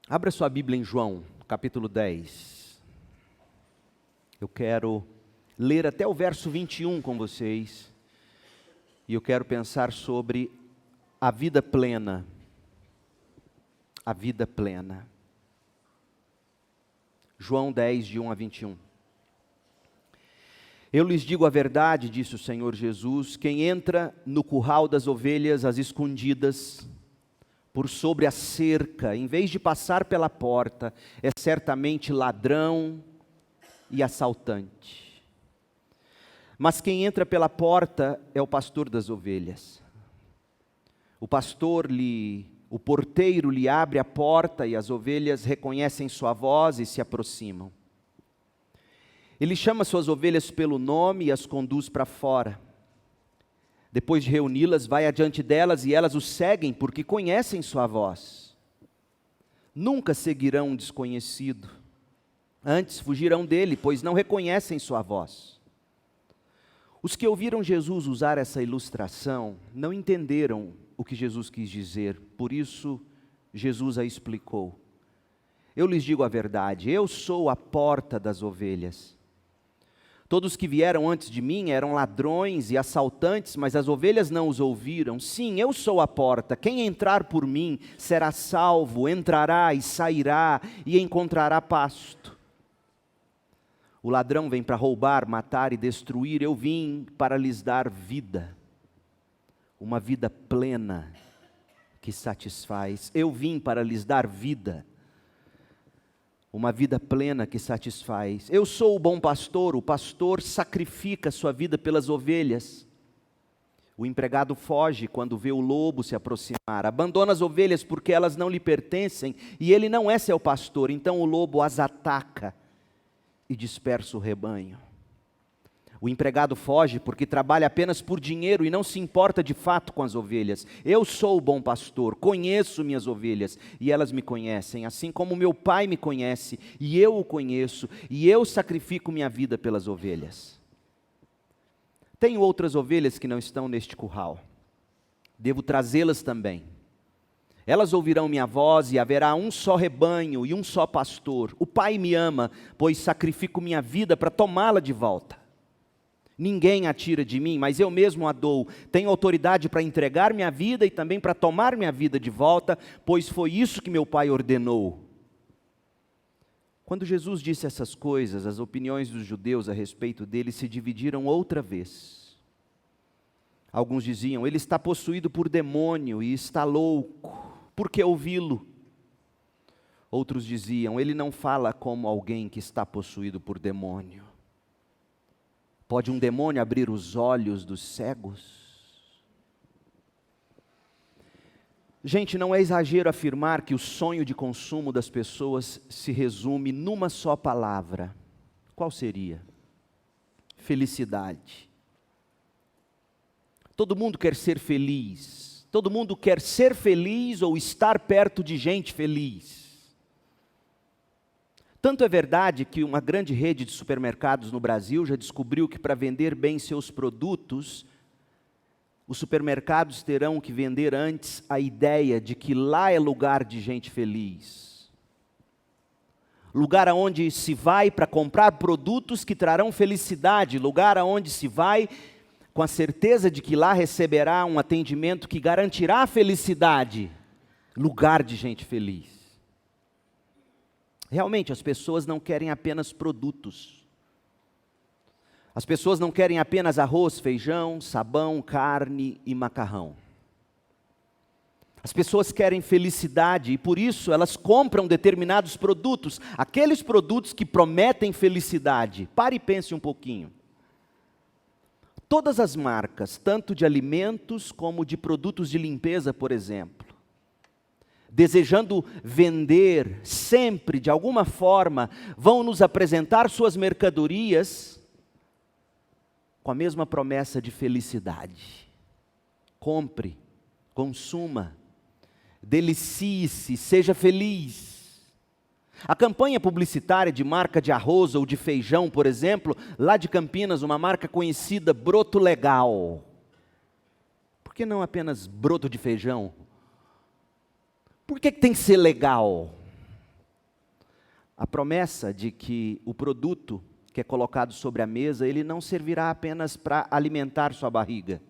Abra sua Bíblia em João, capítulo 10. Eu quero ler até o verso 21 com vocês. E eu quero pensar sobre a vida plena. A vida plena. João 10, de 1 a 21. Eu lhes digo a verdade, disse o Senhor Jesus, quem entra no curral das ovelhas às escondidas, por sobre a cerca, em vez de passar pela porta, é certamente ladrão e assaltante. Mas quem entra pela porta é o pastor das ovelhas. O porteiro lhe abre a porta e as ovelhas reconhecem sua voz e se aproximam. Ele chama suas ovelhas pelo nome e as conduz para fora. Depois de reuni-las, vai adiante delas e elas o seguem porque conhecem sua voz. Nunca seguirão um desconhecido. Antes fugirão dele, pois não reconhecem sua voz. Os que ouviram Jesus usar essa ilustração não entenderam o que Jesus quis dizer. Por isso, Jesus a explicou. Eu lhes digo a verdade, eu sou a porta das ovelhas. Todos que vieram antes de mim eram ladrões e assaltantes, mas as ovelhas não os ouviram. Sim, eu sou a porta. Quem entrar por mim será salvo, entrará e sairá e encontrará pasto. O ladrão vem para roubar, matar e destruir. Eu vim para lhes dar vida, uma vida plena que satisfaz. Eu vim para lhes dar vida, uma vida plena que satisfaz. Eu sou o bom pastor, o pastor sacrifica sua vida pelas ovelhas. O empregado foge quando vê o lobo se aproximar, abandona as ovelhas porque elas não lhe pertencem, e ele não é seu pastor, então o lobo as ataca e dispersa o rebanho. O empregado foge porque trabalha apenas por dinheiro e não se importa de fato com as ovelhas. Eu sou o bom pastor, conheço minhas ovelhas e elas me conhecem, assim como meu Pai me conhece e eu o conheço e eu sacrifico minha vida pelas ovelhas. Tenho outras ovelhas que não estão neste curral. Devo trazê-las também. Elas ouvirão minha voz e haverá um só rebanho e um só pastor. O Pai me ama, pois sacrifico minha vida para tomá-la de volta. Ninguém a tira de mim, mas eu mesmo a dou. Tenho autoridade para entregar minha vida e também para tomar minha vida de volta, pois foi isso que meu Pai ordenou. Quando Jesus disse essas coisas, as opiniões dos judeus a respeito dele se dividiram outra vez. Alguns diziam, ele está possuído por demônio e está louco, por que ouvi-lo? Outros diziam, ele não fala como alguém que está possuído por demônio. Pode um demônio abrir os olhos dos cegos? Gente, não é exagero afirmar que o sonho de consumo das pessoas se resume numa só palavra. Qual seria? Felicidade. Todo mundo quer ser feliz. Todo mundo quer ser feliz ou estar perto de gente feliz. Tanto é verdade que uma grande rede de supermercados no Brasil já descobriu que para vender bem seus produtos, os supermercados terão que vender antes a ideia de que lá é lugar de gente feliz. Lugar aonde se vai para comprar produtos que trarão felicidade, lugar aonde se vai com a certeza de que lá receberá um atendimento que garantirá a felicidade. Lugar de gente feliz. Realmente, as pessoas não querem apenas produtos. As pessoas não querem apenas arroz, feijão, sabão, carne e macarrão. As pessoas querem felicidade e por isso elas compram determinados produtos, aqueles produtos que prometem felicidade. Pare e pense um pouquinho. Todas as marcas, tanto de alimentos como de produtos de limpeza, por exemplo, desejando vender sempre, de alguma forma, vão nos apresentar suas mercadorias com a mesma promessa de felicidade. Compre, consuma, delicie-se, seja feliz. A campanha publicitária de marca de arroz ou de feijão, por exemplo, lá de Campinas, uma marca conhecida, Broto Legal. Por que não apenas broto de feijão? Por que tem que ser legal? a promessa de que o produto que é colocado sobre a mesa, ele não servirá apenas para alimentar sua barriga.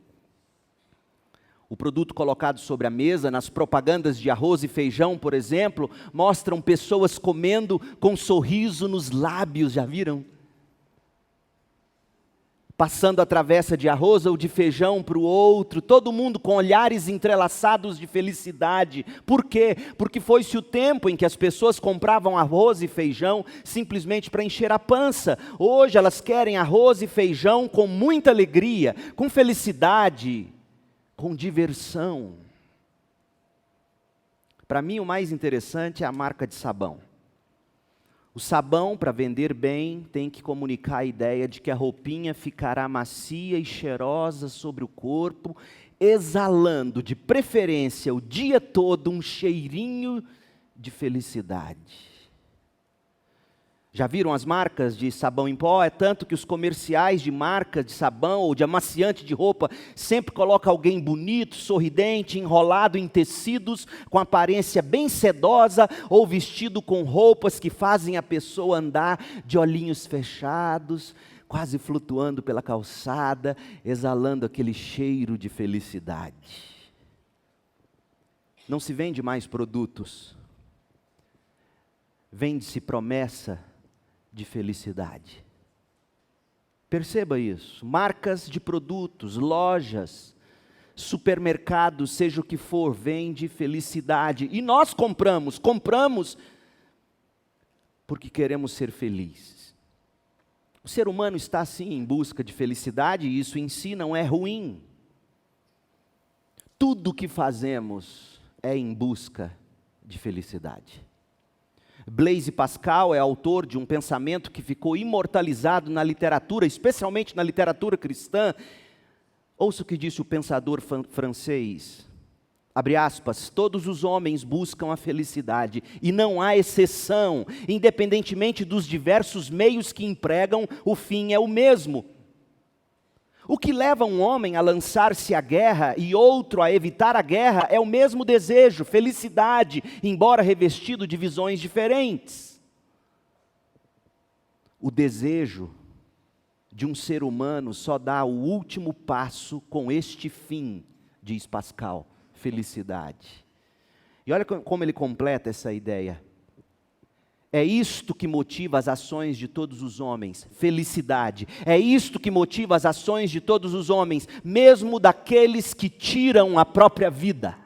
O produto colocado sobre a mesa, nas propagandas de arroz e feijão, por exemplo, mostram pessoas comendo com um sorriso nos lábios, já viram? Passando a travessa de arroz ou de feijão para o outro, todo mundo com olhares entrelaçados de felicidade. Por quê? Porque foi-se o tempo em que as pessoas compravam arroz e feijão simplesmente para encher a pança. Hoje elas querem arroz e feijão com muita alegria, com felicidade, com diversão. Para mim, o mais interessante é a marca de sabão. O sabão, para vender bem, tem que comunicar a ideia de que a roupinha ficará macia e cheirosa sobre o corpo, exalando, de preferência, o dia todo, um cheirinho de felicidade. Já viram as marcas de sabão em pó? É tanto que os comerciais de marca de sabão ou de amaciante de roupa sempre colocam alguém bonito, sorridente, enrolado em tecidos, com aparência bem sedosa ou vestido com roupas que fazem a pessoa andar de olhinhos fechados, quase flutuando pela calçada, exalando aquele cheiro de felicidade. Não se vende mais produtos, vende-se promessa de felicidade. Perceba isso. Marcas de produtos, lojas, supermercados, seja o que for, vende felicidade. E nós compramos porque queremos ser felizes. O ser humano está sim em busca de felicidade e isso em si não é ruim. Tudo que fazemos é em busca de felicidade. Blaise Pascal é autor de um pensamento que ficou imortalizado na literatura, especialmente na literatura cristã. Ouça o que disse o pensador francês, abre aspas, todos os homens buscam a felicidade, e não há exceção, independentemente dos diversos meios que empregam, o fim é o mesmo. O que leva um homem a lançar-se à guerra e outro a evitar a guerra é o mesmo desejo, felicidade, embora revestido de visões diferentes. O desejo de um ser humano só dá o último passo com este fim, diz Pascal, felicidade. E olha como ele completa essa ideia. É isto que motiva as ações de todos os homens, felicidade. É isto que motiva as ações de todos os homens, mesmo daqueles que tiram a própria vida.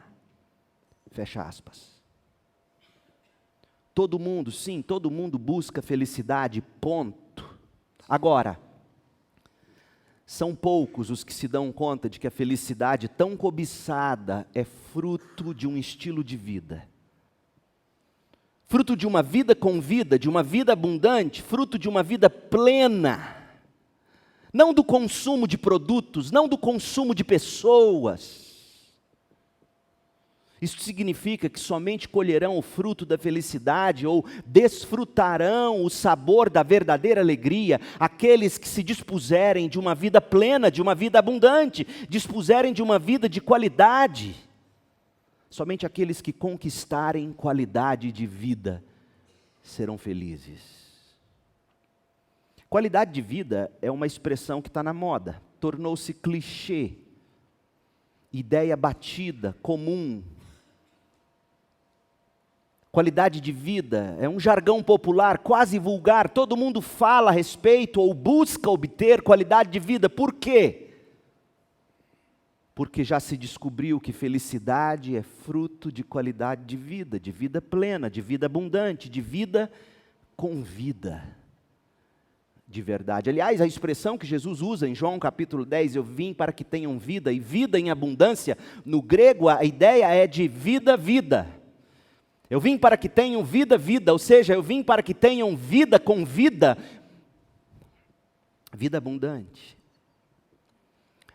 Fecha aspas. Todo mundo, sim, todo mundo busca felicidade, ponto. Agora, são poucos os que se dão conta de que a felicidade tão cobiçada é fruto de um estilo de vida. Fruto de uma vida com vida, de uma vida abundante, fruto de uma vida plena. Não do consumo de produtos, não do consumo de pessoas. Isso significa que somente colherão o fruto da felicidade ou desfrutarão o sabor da verdadeira alegria aqueles que se dispuserem de uma vida plena, de uma vida abundante, dispuserem de uma vida de qualidade. Somente aqueles que conquistarem qualidade de vida serão felizes. Qualidade de vida é uma expressão que está na moda, tornou-se clichê, ideia batida, comum. Qualidade de vida é um jargão popular, quase vulgar, todo mundo fala a respeito ou busca obter qualidade de vida. Por quê? Porque já se descobriu que felicidade é fruto de qualidade de vida plena, de vida abundante, de vida com vida, de verdade. Aliás, a expressão que Jesus usa em João capítulo 10, eu vim para que tenham vida, e vida em abundância, no grego a ideia é de vida, vida. Eu vim para que tenham vida, vida, ou seja, eu vim para que tenham vida com vida, vida abundante.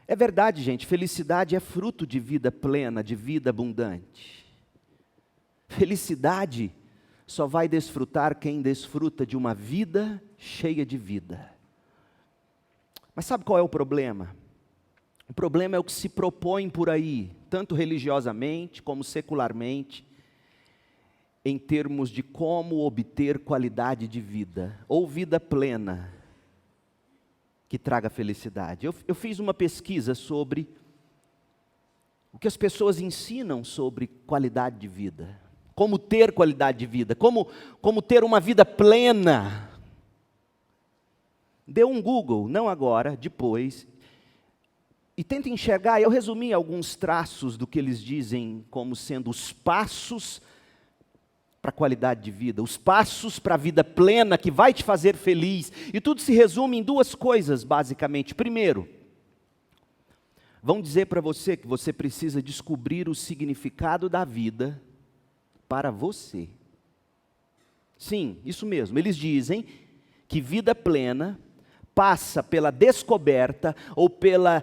É verdade, gente, felicidade é fruto de vida plena, de vida abundante. Felicidade só vai desfrutar quem desfruta de uma vida cheia de vida. Mas sabe qual é o problema? O problema é o que se propõe por aí, tanto religiosamente como secularmente. em termos de como obter qualidade de vida, ou vida plena, que traga felicidade. Eu fiz uma pesquisa sobre o que as pessoas ensinam sobre qualidade de vida, como ter qualidade de vida, como ter uma vida plena. Dê um Google, não agora, depois, e tente enxergar. Eu resumi alguns traços do que eles dizem como sendo os passos para a qualidade de vida, os passos para a vida plena que vai te fazer feliz. E tudo se resume em duas coisas, basicamente. Primeiro, vão dizer para você que você precisa descobrir o significado da vida para você. Sim, isso mesmo. Eles dizem que vida plena passa pela descoberta ou pela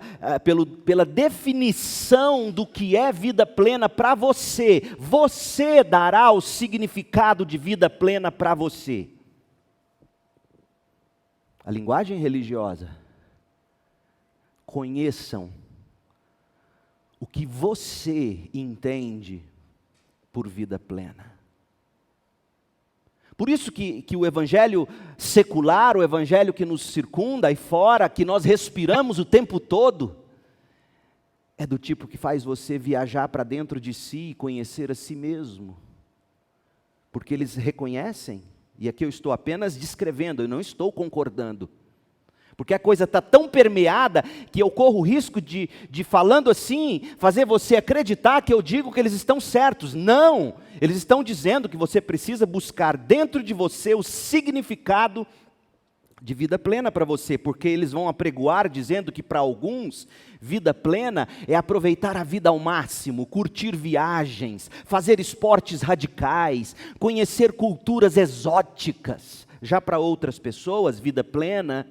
definição do que é vida plena para você. Você dará o significado de vida plena para você. A linguagem religiosa. Conheçam o que você entende por vida plena. Por isso que o evangelho secular, o evangelho que nos circunda aí fora, que nós respiramos o tempo todo, é do tipo que faz você viajar para dentro de si e conhecer a si mesmo. Porque eles reconhecem, e aqui eu estou apenas descrevendo, eu não estou concordando. Porque a coisa está tão permeada que eu corro o risco de falando assim, fazer você acreditar que eu digo que eles estão certos. Não! Eles estão dizendo que você precisa buscar dentro de você o significado de vida plena para você, porque eles vão apregoar dizendo que para alguns, vida plena é aproveitar a vida ao máximo, curtir viagens, fazer esportes radicais, conhecer culturas exóticas. Já para outras pessoas, vida plena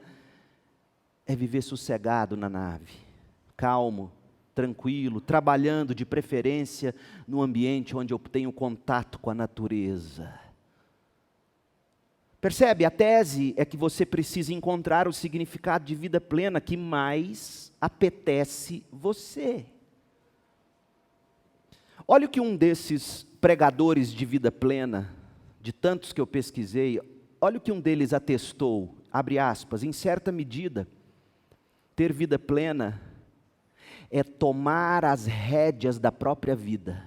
é viver sossegado na nave, calmo, tranquilo, trabalhando de preferência no ambiente onde eu tenho contato com a natureza. Percebe? A tese é que você precisa encontrar o significado de vida plena que mais apetece você. Olha o que um desses pregadores de vida plena, de tantos que eu pesquisei, olha o que um deles atestou, abre aspas, em certa medida, ter vida plena é tomar as rédeas da própria vida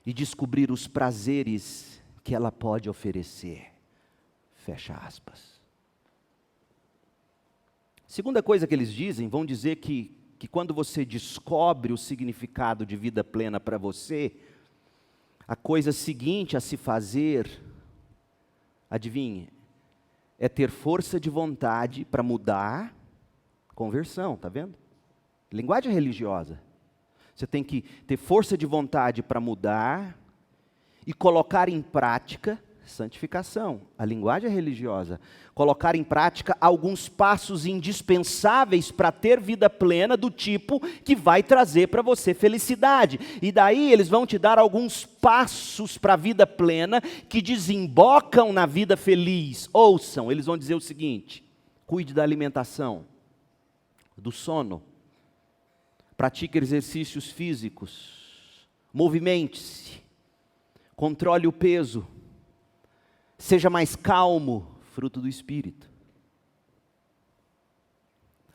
e descobrir os prazeres que ela pode oferecer. Fecha aspas. Segunda coisa que eles dizem, vão dizer que quando você descobre o significado de vida plena para você, a coisa seguinte a se fazer, adivinhe, é ter força de vontade para mudar, conversão, está vendo? Linguagem religiosa. Você tem que ter força de vontade para mudar e colocar em prática santificação. A linguagem religiosa. Colocar em prática alguns passos indispensáveis para ter vida plena do tipo que vai trazer para você felicidade. E daí eles vão te dar alguns passos para a vida plena que desembocam na vida feliz. Ouçam, eles vão dizer o seguinte: cuide da alimentação, do sono, pratique exercícios físicos, movimente-se, controle o peso, seja mais calmo, fruto do Espírito.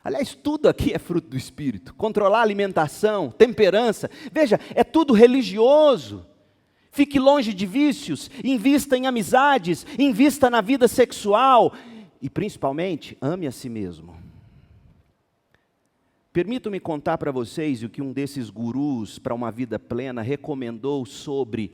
Aliás, tudo aqui é fruto do Espírito. Controlar a alimentação, temperança, veja, é tudo religioso. Fique longe de vícios, invista em amizades, invista na vida sexual e principalmente, ame a si mesmo. Permitam-me contar para vocês o que um desses gurus para uma vida plena recomendou sobre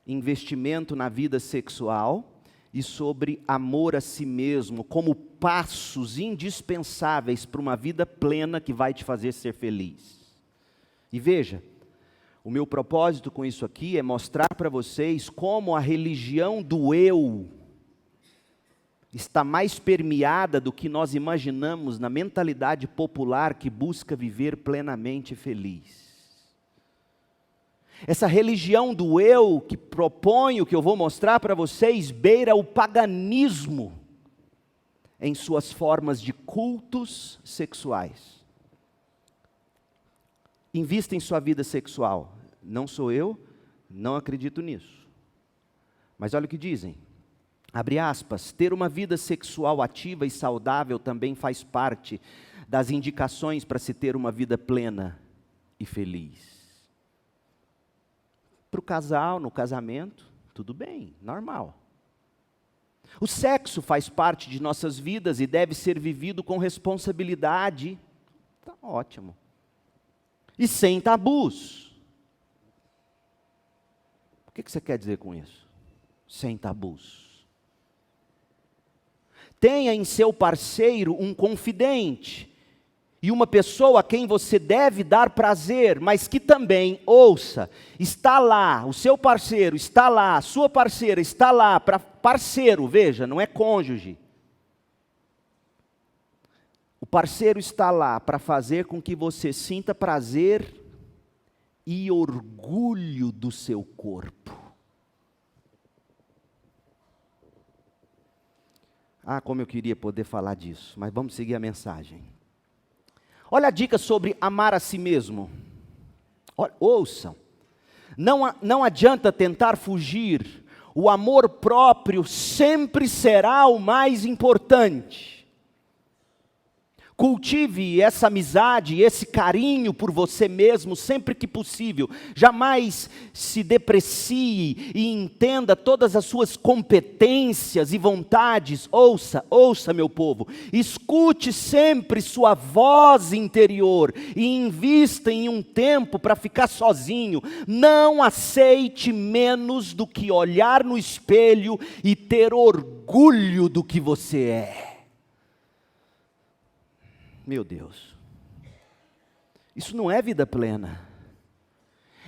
investimento na vida sexual e sobre amor a si mesmo, como passos indispensáveis para uma vida plena que vai te fazer ser feliz. E veja, o meu propósito com isso aqui é mostrar para vocês como a religião do eu está mais permeada do que nós imaginamos na mentalidade popular que busca viver plenamente feliz. Essa religião do eu que propõe o que eu vou mostrar para vocês beira o paganismo em suas formas de cultos sexuais. Invista em sua vida sexual. Não sou eu, não acredito nisso. Mas olha o que dizem. Abre aspas, ter uma vida sexual ativa e saudável também faz parte das indicações para se ter uma vida plena e feliz. Para o casal, no casamento, tudo bem, normal. O sexo faz parte de nossas vidas e deve ser vivido com responsabilidade. Tá ótimo. E sem tabus. O que você quer dizer com isso? Sem tabus. Tenha em seu parceiro um confidente e uma pessoa a quem você deve dar prazer, mas que também, ouça, está lá, o seu parceiro está lá, a sua parceira está lá, para parceiro, veja, não é cônjuge. O parceiro está lá para fazer com que você sinta prazer e orgulho do seu corpo. Ah, como eu queria poder falar disso, mas vamos seguir a mensagem. Olha a dica sobre amar a si mesmo. Ouçam, não adianta tentar fugir, o amor próprio sempre será o mais importante. Cultive essa amizade, esse carinho por você mesmo sempre que possível. Jamais se deprecie e entenda todas as suas competências e vontades. Ouça meu povo. Escute sempre sua voz interior e invista em um tempo para ficar sozinho. Não aceite menos do que olhar no espelho e ter orgulho do que você é. Meu Deus, isso não é vida plena,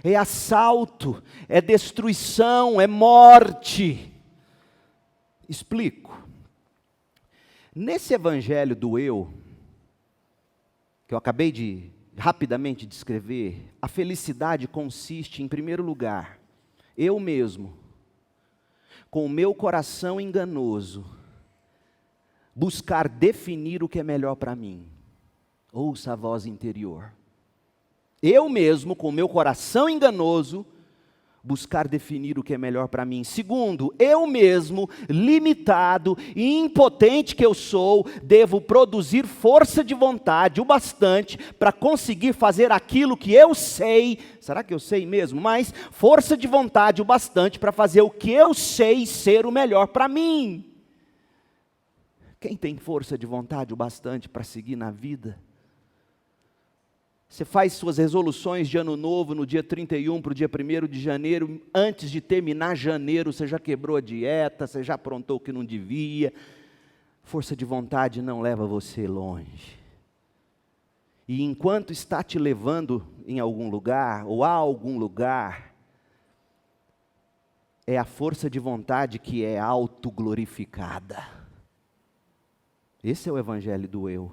é assalto, é destruição, é morte. Explico. Nesse evangelho do eu, que eu acabei de rapidamente descrever, a felicidade consiste, em primeiro lugar, eu mesmo, com o meu coração enganoso, buscar definir o que é melhor para mim. Ouça a voz interior. Eu mesmo, com o meu coração enganoso, buscar definir o que é melhor para mim. Segundo, eu mesmo, limitado e impotente que eu sou, devo produzir força de vontade o bastante para conseguir fazer aquilo que eu sei. Será que eu sei mesmo? Mas força de vontade o bastante para fazer o que eu sei ser o melhor para mim. Quem tem força de vontade o bastante para seguir na vida? Você faz suas resoluções de ano novo no dia 31 para o dia 1º de janeiro, antes de terminar janeiro você já quebrou a dieta, você já aprontou o que não devia. Força de vontade não leva você longe. E enquanto está te levando em algum lugar, ou a algum lugar, é a força de vontade que é autoglorificada. Esse é o evangelho do eu.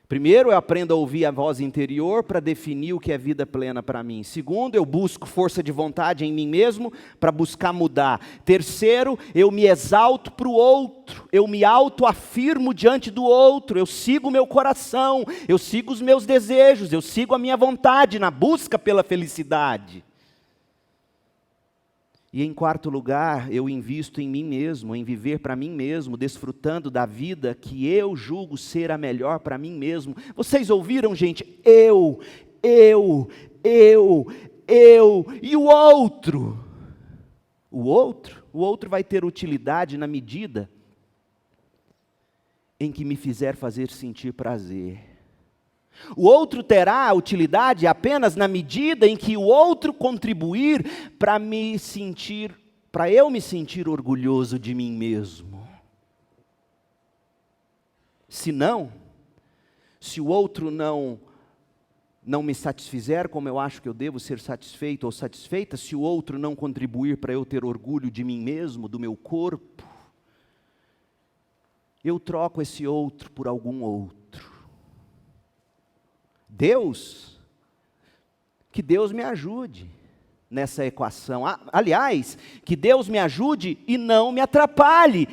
Primeiro, eu aprendo a ouvir a voz interior para definir o que é vida plena para mim. Segundo, eu busco força de vontade em mim mesmo para buscar mudar. Terceiro, eu me exalto para o outro. Eu me autoafirmo diante do outro. Eu sigo o meu coração. Eu sigo os meus desejos. Eu sigo a minha vontade na busca pela felicidade. E em quarto lugar, eu invisto em mim mesmo, em viver para mim mesmo, desfrutando da vida que eu julgo ser a melhor para mim mesmo. Vocês ouviram, gente? Eu, e o outro? O outro vai ter utilidade na medida em que me fizer fazer sentir prazer. O outro terá utilidade apenas na medida em que o outro contribuir para eu me sentir orgulhoso de mim mesmo. Se o outro não me satisfizer como eu acho que eu devo ser satisfeito ou satisfeita, se o outro não contribuir para eu ter orgulho de mim mesmo, do meu corpo, eu troco esse outro por algum outro. Que Deus me ajude nessa equação. Aliás, que Deus me ajude e não me atrapalhe.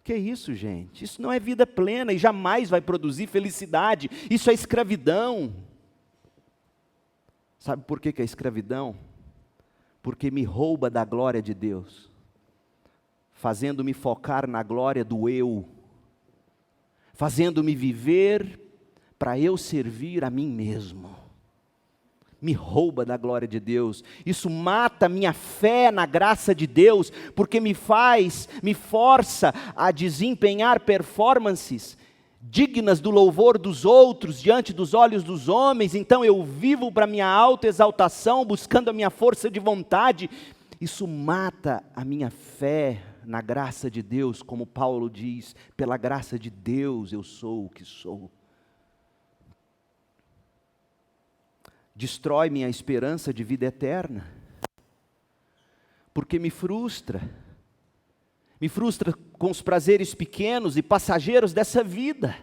Que isso, gente? Isso não é vida plena e jamais vai produzir felicidade. Isso é escravidão. Sabe por que é escravidão? porque me rouba da glória de Deus, fazendo-me focar na glória do eu, fazendo-me viver para eu servir a mim mesmo. Me rouba da glória de Deus. Isso mata minha fé na graça de Deus, porque me força a desempenhar performances dignas do louvor dos outros, diante dos olhos dos homens. Então eu vivo para minha autoexaltação, buscando a minha força de vontade. Isso mata a minha fé na graça de Deus, como Paulo diz, pela graça de Deus eu sou o que sou. Destrói minha esperança de vida eterna, porque me frustra com os prazeres pequenos e passageiros dessa vida.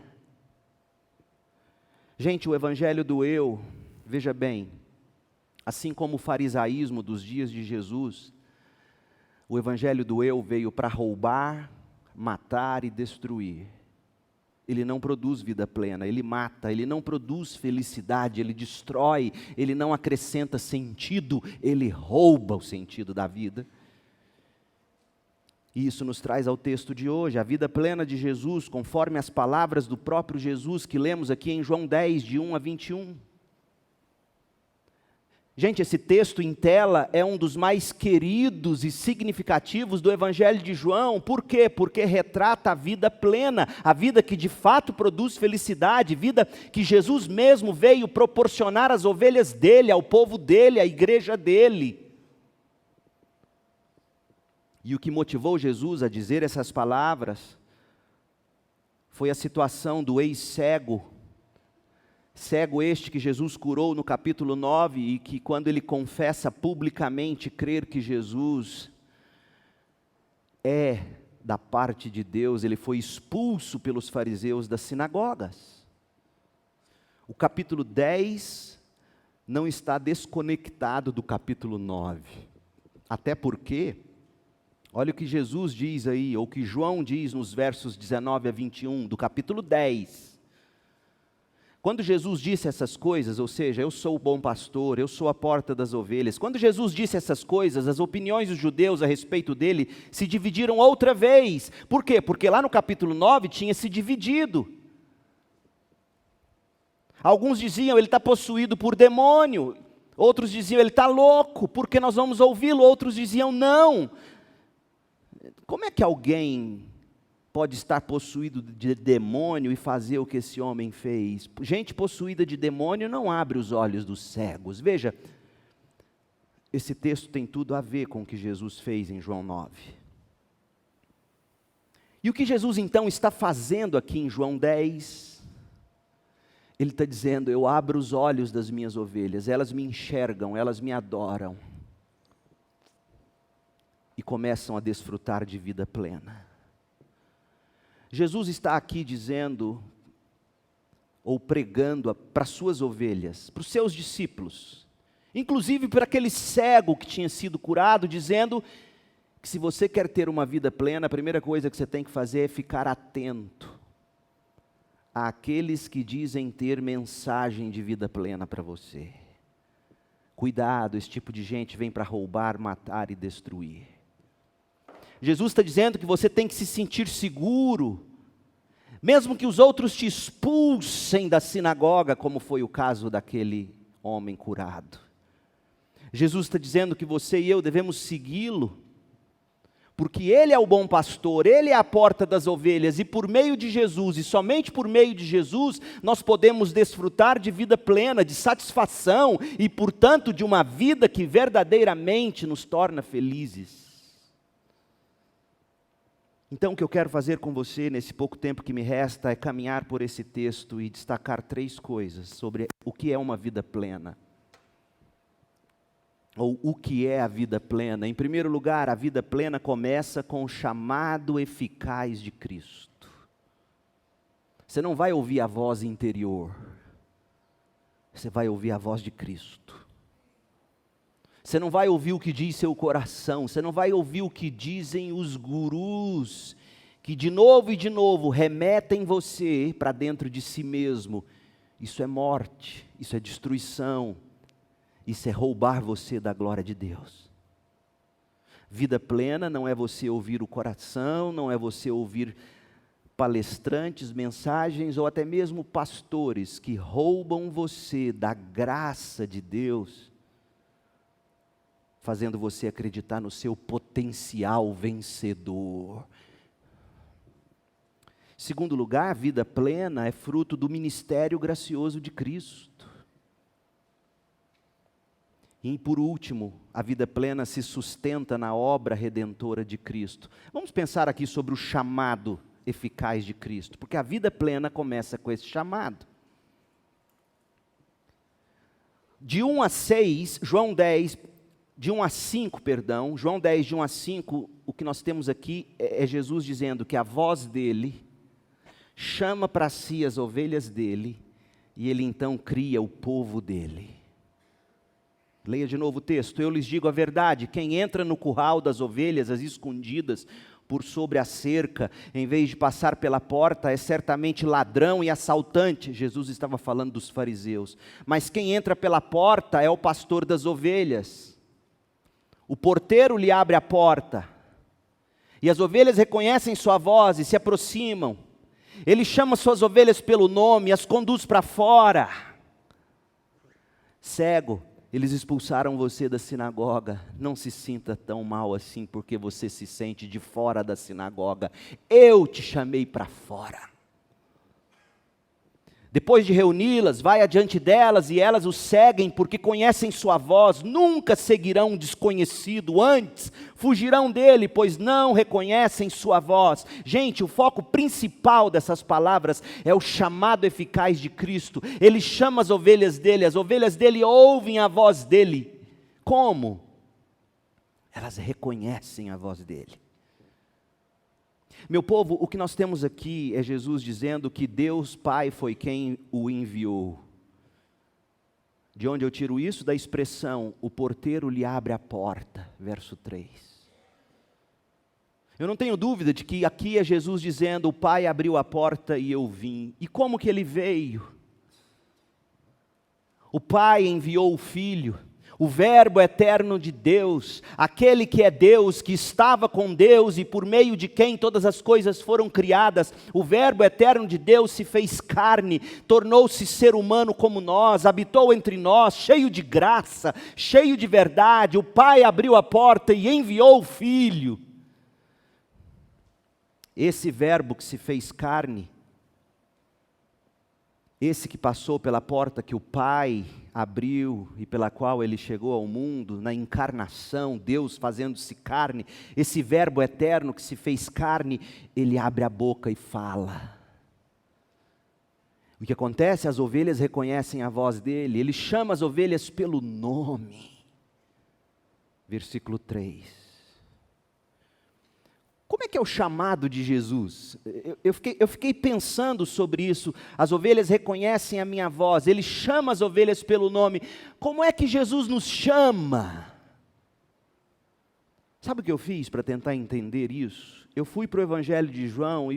Gente, o evangelho do eu, veja bem, assim como o farisaísmo dos dias de Jesus, o evangelho do eu veio para roubar, matar e destruir. Ele não produz vida plena, ele mata, ele não produz felicidade, ele destrói, ele não acrescenta sentido, ele rouba o sentido da vida. E isso nos traz ao texto de hoje, a vida plena de Jesus, conforme as palavras do próprio Jesus que lemos aqui em João 10, de 1 a 21. Gente, esse texto em tela é um dos mais queridos e significativos do Evangelho de João. Por quê? Porque retrata a vida plena, a vida que de fato produz felicidade, vida que Jesus mesmo veio proporcionar às ovelhas dele, ao povo dele, à igreja dele. E o que motivou Jesus a dizer essas palavras foi a situação do ex-cego, cego este que Jesus curou no capítulo 9 e que quando ele confessa publicamente crer que Jesus é da parte de Deus, ele foi expulso pelos fariseus das sinagogas. O capítulo 10 não está desconectado do capítulo 9, até porque, olha o que Jesus diz aí, ou o que João diz nos versos 19 a 21 do capítulo 10. Quando Jesus disse essas coisas, ou seja, eu sou o bom pastor, eu sou a porta das ovelhas. Quando Jesus disse essas coisas, as opiniões dos judeus a respeito dele se dividiram outra vez. Por quê? Porque lá no capítulo 9 tinha se dividido. Alguns diziam, ele está possuído por demônio. Outros diziam, ele está louco, porque nós vamos ouvi-lo. Outros diziam, não. Como é que alguém pode estar possuído de demônio e fazer o que esse homem fez? Gente possuída de demônio não abre os olhos dos cegos. Veja, esse texto tem tudo a ver com o que Jesus fez em João 9. E o que Jesus então está fazendo aqui em João 10? Ele está dizendo, eu abro os olhos das minhas ovelhas, elas me enxergam, elas me adoram. E começam a desfrutar de vida plena. Jesus está aqui dizendo, ou pregando para as suas ovelhas, para os seus discípulos, inclusive para aquele cego que tinha sido curado, dizendo que se você quer ter uma vida plena, a primeira coisa que você tem que fazer é ficar atento àqueles que dizem ter mensagem de vida plena para você. Cuidado, esse tipo de gente vem para roubar, matar e destruir. Jesus está dizendo que você tem que se sentir seguro, mesmo que os outros te expulsem da sinagoga, como foi o caso daquele homem curado. Jesus está dizendo que você e eu devemos segui-lo, porque Ele é o bom pastor, Ele é a porta das ovelhas, e por meio de Jesus, e somente por meio de Jesus, nós podemos desfrutar de vida plena, de satisfação, e portanto de uma vida que verdadeiramente nos torna felizes. Então o que eu quero fazer com você nesse pouco tempo que me resta é caminhar por esse texto e destacar 3 coisas sobre o que é uma vida plena. Ou o que é a vida plena. Em primeiro lugar, a vida plena começa com o chamado eficaz de Cristo. Você não vai ouvir a voz interior, você vai ouvir a voz de Cristo. Você não vai ouvir o que diz seu coração, você não vai ouvir o que dizem os gurus, que de novo e de novo remetem você para dentro de si mesmo. Isso é morte, isso é destruição, isso é roubar você da glória de Deus. Vida plena não é você ouvir o coração, não é você ouvir palestrantes, mensagens ou até mesmo pastores que roubam você da graça de Deus, fazendo você acreditar no seu potencial vencedor. Segundo lugar, a vida plena é fruto do ministério gracioso de Cristo. E por último, a vida plena se sustenta na obra redentora de Cristo. Vamos pensar aqui sobre o chamado eficaz de Cristo, porque a vida plena começa com esse chamado. De 1 a 6, João 10, de 1 a 5, perdão, João 10, de 1 a 5, o que nós temos aqui é Jesus dizendo que a voz dele chama para si as ovelhas dele, e ele então cria o povo dele. Leia de novo o texto. Eu lhes digo a verdade, quem entra no curral das ovelhas, as escondidas, por sobre a cerca, em vez de passar pela porta, é certamente ladrão e assaltante. Jesus estava falando dos fariseus. Mas quem entra pela porta é o pastor das ovelhas. O porteiro lhe abre a porta, e as ovelhas reconhecem sua voz e se aproximam. Ele chama suas ovelhas pelo nome e as conduz para fora. Cego, eles expulsaram você da sinagoga. Não se sinta tão mal assim porque você se sente de fora da sinagoga. Eu te chamei para fora. Depois de reuni-las, vai adiante delas e elas o seguem porque conhecem sua voz. Nunca seguirão um desconhecido, antes fugirão dele, pois não reconhecem sua voz. Gente, o foco principal dessas palavras é o chamado eficaz de Cristo. Ele chama as ovelhas dele ouvem a voz dele. Como? Elas reconhecem a voz dele. Meu povo, o que nós temos aqui é Jesus dizendo que Deus Pai foi quem o enviou. De onde eu tiro isso? Da expressão, o porteiro lhe abre a porta, verso 3. Eu não tenho dúvida de que aqui é Jesus dizendo, o Pai abriu a porta e eu vim. E como que ele veio? O Pai enviou o Filho. O Verbo eterno de Deus, aquele que é Deus, que estava com Deus e por meio de quem todas as coisas foram criadas, o Verbo eterno de Deus se fez carne, tornou-se ser humano como nós, habitou entre nós, cheio de graça, cheio de verdade. O Pai abriu a porta e enviou o Filho. Esse Verbo que se fez carne, esse que passou pela porta que o Pai abriu e pela qual ele chegou ao mundo, na encarnação, Deus fazendo-se carne, esse Verbo eterno que se fez carne, ele abre a boca e fala. O que acontece? As ovelhas reconhecem a voz dele, ele chama as ovelhas pelo nome. Versículo 3. Como é que é o chamado de Jesus? Eu fiquei pensando sobre isso. As ovelhas reconhecem a minha voz, ele chama as ovelhas pelo nome. Como é que Jesus nos chama? Sabe o que eu fiz para tentar entender isso? Eu fui para o Evangelho de João,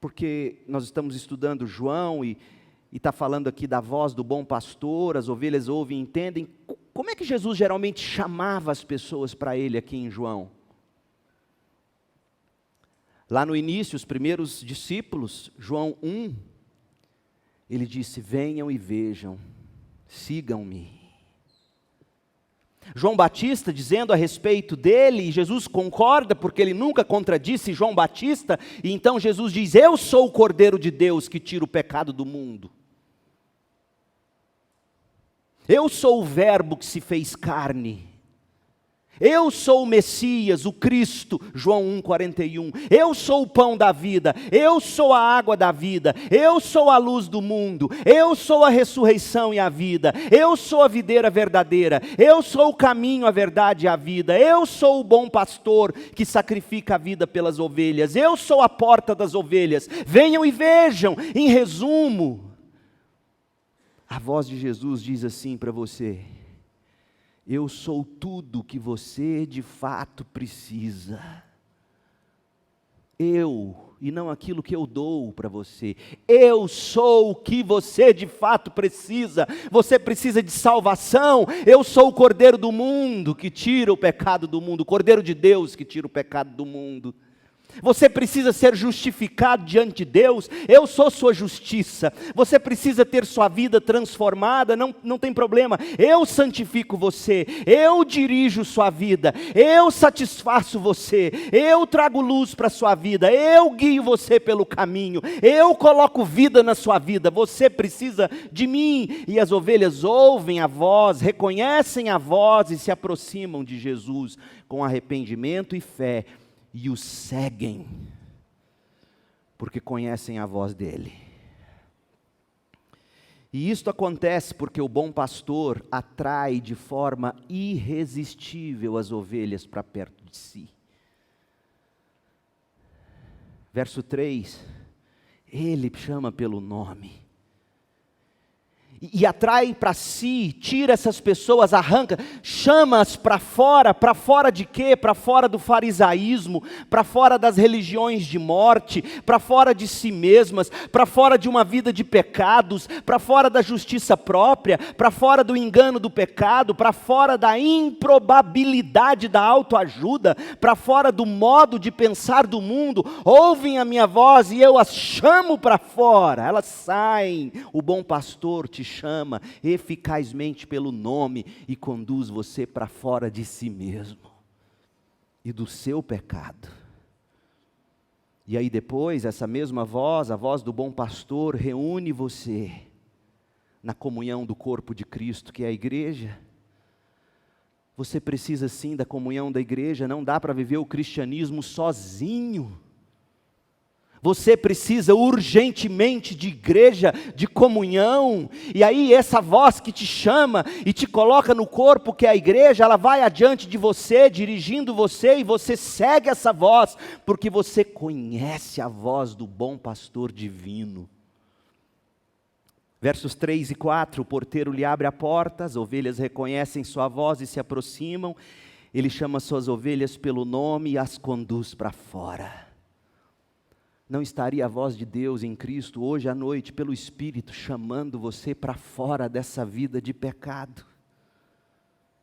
porque nós estamos estudando João e está falando aqui da voz do bom pastor, as ovelhas ouvem e entendem. Como é que Jesus geralmente chamava as pessoas para ele aqui em João? Lá no início, os primeiros discípulos, João 1, ele disse, venham e vejam, sigam-me. João Batista dizendo a respeito dele, e Jesus concorda porque ele nunca contradisse João Batista, e então Jesus diz, eu sou o Cordeiro de Deus que tira o pecado do mundo. Eu sou o Verbo que se fez carne. Eu sou o Messias, o Cristo, João 1,41. Eu sou o pão da vida, eu sou a água da vida, eu sou a luz do mundo, eu sou a ressurreição e a vida, eu sou a videira verdadeira, eu sou o caminho, a verdade e a vida, eu sou o bom pastor que sacrifica a vida pelas ovelhas, eu sou a porta das ovelhas. Venham e vejam. Em resumo, a voz de Jesus diz assim para você, eu sou tudo que você de fato precisa. Eu, e não aquilo que eu dou para você. Eu sou o que você de fato precisa. Você precisa de salvação. Eu sou o Cordeiro do mundo que tira o pecado do mundo. O Cordeiro de Deus que tira o pecado do mundo. Você precisa ser justificado diante de Deus, eu sou sua justiça. Você precisa ter sua vida transformada, não tem problema. Eu santifico você, eu dirijo sua vida, eu satisfaço você, eu trago luz para a sua vida, eu guio você pelo caminho, eu coloco vida na sua vida. Você precisa de mim. E as ovelhas ouvem a voz, reconhecem a voz e se aproximam de Jesus com arrependimento e fé. E o seguem, porque conhecem a voz dele. E isto acontece porque o bom pastor atrai de forma irresistível as ovelhas para perto de si. Verso 3, ele chama pelo nome. E atrai para si, tira essas pessoas, arranca, chama-as para fora de quê? Para fora do farisaísmo, para fora das religiões de morte, para fora de si mesmas, para fora de uma vida de pecados, para fora da justiça própria, para fora do engano do pecado, para fora da improbabilidade da autoajuda, para fora do modo de pensar do mundo. Ouvem a minha voz e eu as chamo para fora, elas saem. O bom pastor te chama eficazmente pelo nome e conduz você para fora de si mesmo e do seu pecado. E aí depois, essa mesma voz, a voz do bom pastor, reúne você na comunhão do corpo de Cristo, que é a igreja. Você precisa sim da comunhão da igreja, não dá para viver o cristianismo sozinho. Você precisa urgentemente de igreja, de comunhão. E aí essa voz que te chama e te coloca no corpo que é a igreja, ela vai adiante de você, dirigindo você, e você segue essa voz, porque você conhece a voz do bom pastor divino. Versos 3 e 4, o porteiro lhe abre a porta, as ovelhas reconhecem sua voz e se aproximam. Ele chama suas ovelhas pelo nome e as conduz para fora. Não estaria a voz de Deus em Cristo hoje à noite, pelo Espírito, chamando você para fora dessa vida de pecado,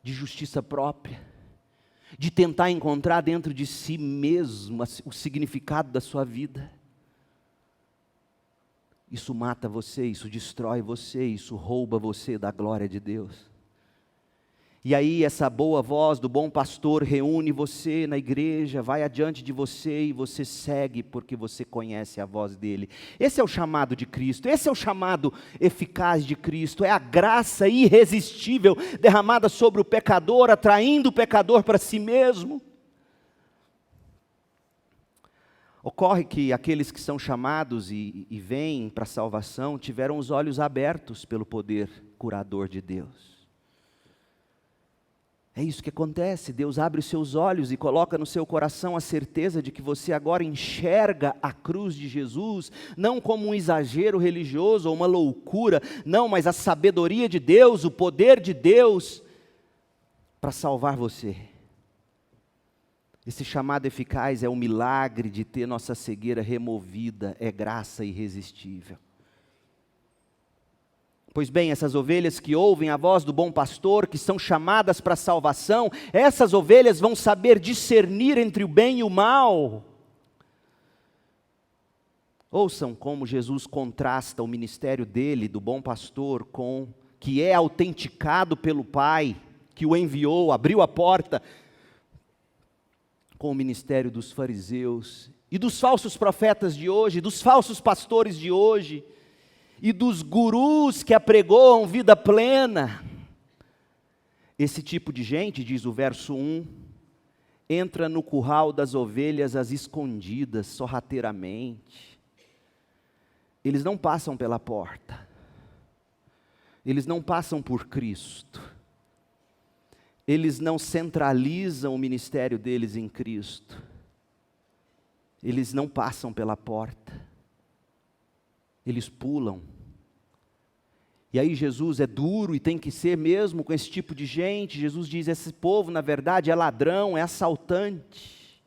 de justiça própria, de tentar encontrar dentro de si mesmo o significado da sua vida? Isso mata você, isso destrói você, isso rouba você da glória de Deus. E aí essa boa voz do bom pastor reúne você na igreja, vai adiante de você e você segue porque você conhece a voz dele. Esse é o chamado de Cristo, esse é o chamado eficaz de Cristo, é a graça irresistível derramada sobre o pecador, atraindo o pecador para si mesmo. Ocorre que aqueles que são chamados e vêm para a salvação tiveram os olhos abertos pelo poder curador de Deus. É isso que acontece, Deus abre os seus olhos e coloca no seu coração a certeza de que você agora enxerga a cruz de Jesus, não como um exagero religioso ou uma loucura, não, mas a sabedoria de Deus, o poder de Deus para salvar você. Esse chamado eficaz é o milagre de ter nossa cegueira removida, é graça irresistível. Pois bem, essas ovelhas que ouvem a voz do bom pastor, que são chamadas para a salvação, essas ovelhas vão saber discernir entre o bem e o mal. Ouçam como Jesus contrasta o ministério dele, do bom pastor, com que é autenticado pelo Pai, que o enviou, abriu a porta, com o ministério dos fariseus e dos falsos profetas de hoje, dos falsos pastores de hoje, e dos gurus que apregoam vida plena. Esse tipo de gente, diz o verso 1, entra no curral das ovelhas às escondidas, sorrateiramente. Eles não passam pela porta, eles não passam por Cristo, eles não centralizam o ministério deles em Cristo, eles não passam pela porta, eles pulam. E aí Jesus é duro e tem que ser mesmo com esse tipo de gente. Jesus diz, esse povo na verdade é ladrão, é assaltante.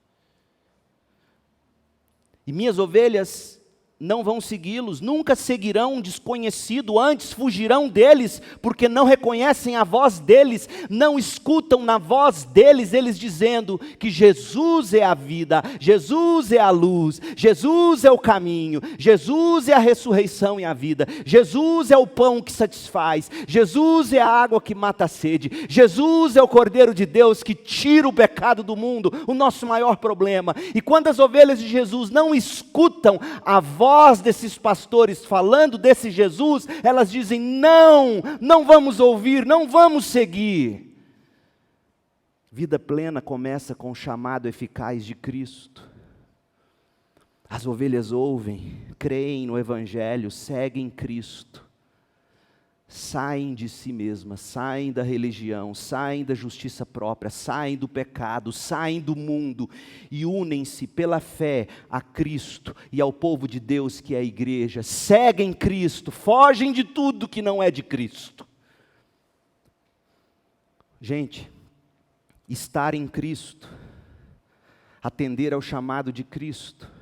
E minhas ovelhas não vão segui-los, nunca seguirão um desconhecido, antes fugirão deles, porque não reconhecem a voz deles, não escutam na voz deles, eles dizendo que Jesus é a vida, Jesus é a luz, Jesus é o caminho, Jesus é a ressurreição e a vida, Jesus é o pão que satisfaz, Jesus é a água que mata a sede, Jesus é o Cordeiro de Deus que tira o pecado do mundo, o nosso maior problema. E quando as ovelhas de Jesus não escutam a voz desses pastores falando desse Jesus, elas dizem: não vamos ouvir, não vamos seguir. Vida plena começa com o chamado eficaz de Cristo. As ovelhas ouvem, creem no Evangelho, seguem Cristo, saem de si mesmas, saem da religião, saem da justiça própria, saem do pecado, saem do mundo e unem-se pela fé a Cristo e ao povo de Deus que é a igreja. Seguem Cristo, fogem de tudo que não é de Cristo. Gente, estar em Cristo, atender ao chamado de Cristo,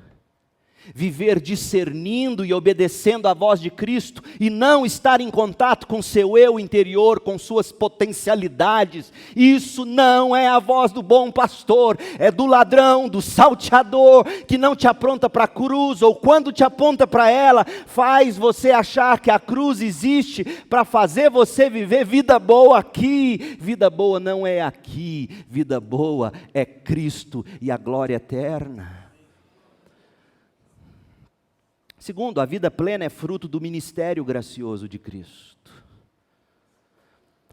viver discernindo e obedecendo à voz de Cristo, e não estar em contato com seu eu interior, com suas potencialidades, isso não é a voz do bom pastor, é do ladrão, do salteador, que não te apronta para a cruz, ou quando te aponta para ela, faz você achar que a cruz existe, para fazer você viver vida boa aqui. Vida boa não é aqui, vida boa é Cristo e a glória eterna. Segundo, a vida plena é fruto do ministério gracioso de Cristo.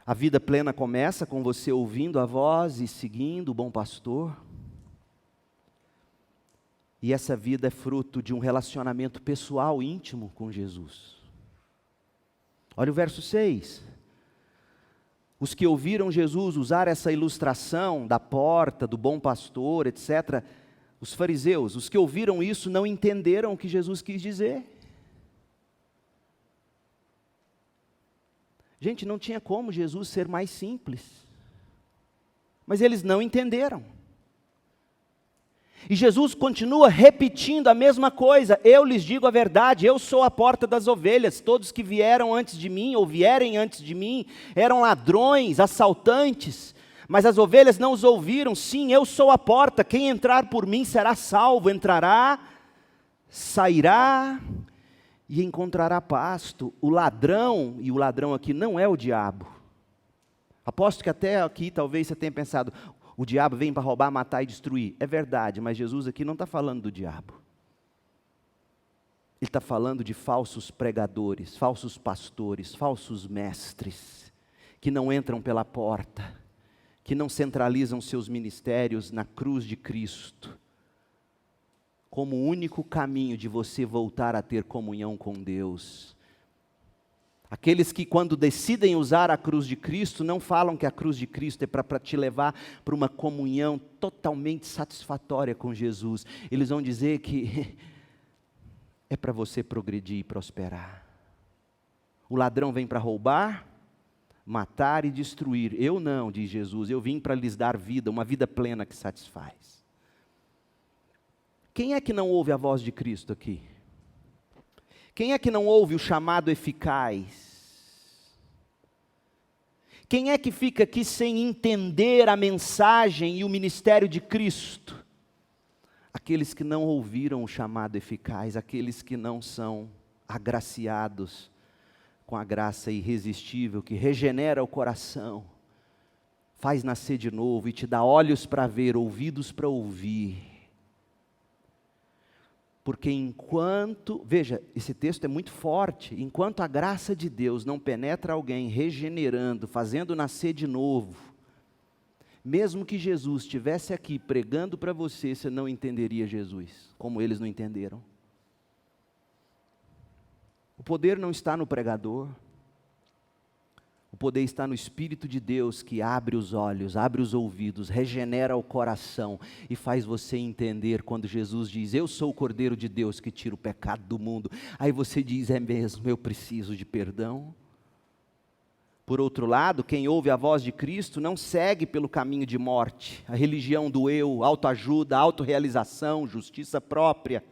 A vida plena começa com você ouvindo a voz e seguindo o bom pastor. E essa vida é fruto de um relacionamento pessoal íntimo com Jesus. Olha o verso 6. Os que ouviram Jesus usar essa ilustração da porta, do bom pastor, etc., os fariseus, os que ouviram isso, não entenderam o que Jesus quis dizer. Gente, não tinha como Jesus ser mais simples. Mas eles não entenderam. E Jesus continua repetindo a mesma coisa: eu lhes digo a verdade, eu sou a porta das ovelhas, todos que vieram antes de mim, ou vierem antes de mim, eram ladrões, assaltantes, mas as ovelhas não os ouviram. Sim, eu sou a porta, quem entrar por mim será salvo, entrará, sairá e encontrará pasto. O ladrão, e o ladrão aqui não é o diabo. Aposto que até aqui talvez você tenha pensado, o diabo vem para roubar, matar e destruir. É verdade, mas Jesus aqui não está falando do diabo. Ele está falando de falsos pregadores, falsos pastores, falsos mestres, que não entram pela porta, que não centralizam seus ministérios na cruz de Cristo, como o único caminho de você voltar a ter comunhão com Deus. Aqueles que, quando decidem usar a cruz de Cristo, não falam que a cruz de Cristo é para te levar para uma comunhão totalmente satisfatória com Jesus. Eles vão dizer que é para você progredir e prosperar. O ladrão vem para roubar, matar e destruir. Eu não, diz Jesus, eu vim para lhes dar vida, uma vida plena que satisfaz. Quem é que não ouve a voz de Cristo aqui? Quem é que não ouve o chamado eficaz? Quem é que fica aqui sem entender a mensagem e o ministério de Cristo? Aqueles que não ouviram o chamado eficaz, aqueles que não são agraciados com a graça irresistível que regenera o coração, faz nascer de novo e te dá olhos para ver, ouvidos para ouvir. Porque enquanto, veja, esse texto é muito forte, enquanto a graça de Deus não penetra alguém, regenerando, fazendo nascer de novo, mesmo que Jesus estivesse aqui pregando para você, você não entenderia Jesus, como eles não entenderam. O poder não está no pregador, o poder está no Espírito de Deus que abre os olhos, abre os ouvidos, regenera o coração e faz você entender quando Jesus diz, eu sou o Cordeiro de Deus que tira o pecado do mundo. Aí você diz, é mesmo, eu preciso de perdão. Por outro lado, quem ouve a voz de Cristo não segue pelo caminho de morte, a religião do eu, autoajuda, autorrealização, justiça própria.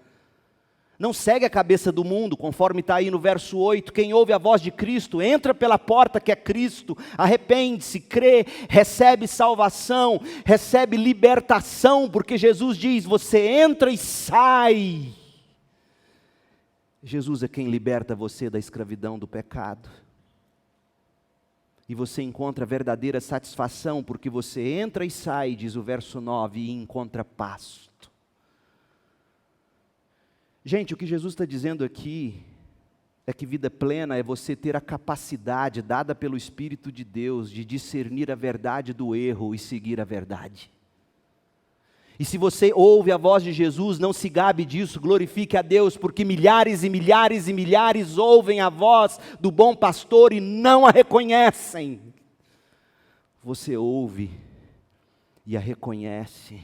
Não segue a cabeça do mundo, conforme está aí no verso 8. Quem ouve a voz de Cristo, entra pela porta que é Cristo, arrepende-se, crê, recebe salvação, recebe libertação, porque Jesus diz, você entra e sai. Jesus é quem liberta você da escravidão do pecado. E você encontra verdadeira satisfação, porque você entra e sai, diz o verso 9, e encontra pasto. Gente, o que Jesus está dizendo aqui é que vida plena é você ter a capacidade dada pelo Espírito de Deus de discernir a verdade do erro e seguir a verdade. E se você ouve a voz de Jesus, não se gabe disso, glorifique a Deus, porque milhares e milhares e milhares ouvem a voz do bom pastor e não a reconhecem. Você ouve e a reconhece.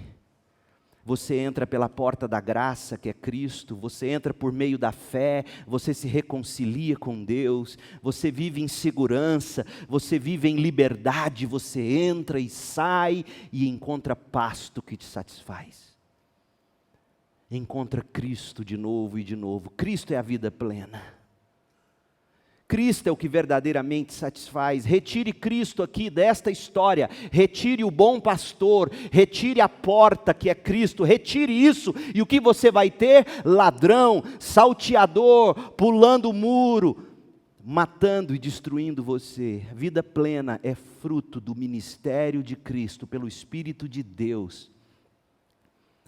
Você entra pela porta da graça, que é Cristo, você entra por meio da fé, você se reconcilia com Deus, você vive em segurança, você vive em liberdade, você entra e sai e encontra pasto que te satisfaz. Encontra Cristo de novo e de novo. Cristo é a vida plena. Cristo é o que verdadeiramente satisfaz. Retire Cristo aqui desta história, retire o bom pastor, retire a porta que é Cristo, retire isso, e o que você vai ter? Ladrão, salteador, pulando o muro, matando e destruindo você. Vida plena é fruto do ministério de Cristo, pelo Espírito de Deus,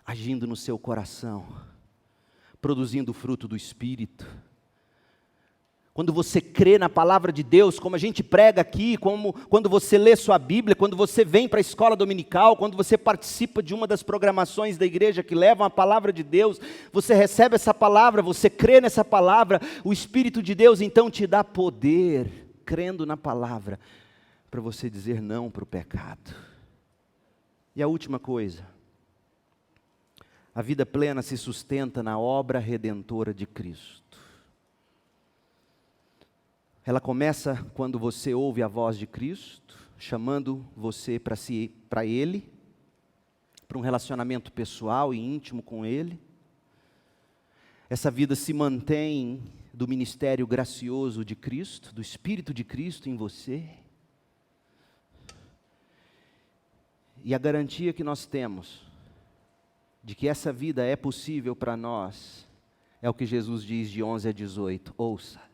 agindo no seu coração, produzindo o fruto do Espírito. Quando você crê na palavra de Deus, como a gente prega aqui, como quando você lê sua Bíblia, quando você vem para a escola dominical, quando você participa de uma das programações da igreja que levam a palavra de Deus, você recebe essa palavra, você crê nessa palavra, o Espírito de Deus então te dá poder, crendo na palavra, para você dizer não para o pecado. E a última coisa, a vida plena se sustenta na obra redentora de Cristo. Ela começa quando você ouve a voz de Cristo, chamando você para Ele, para um relacionamento pessoal e íntimo com Ele. Essa vida se mantém do ministério gracioso de Cristo, do Espírito de Cristo em você. E a garantia que nós temos de que essa vida é possível para nós, é o que Jesus diz de 11 a 18. Ouça.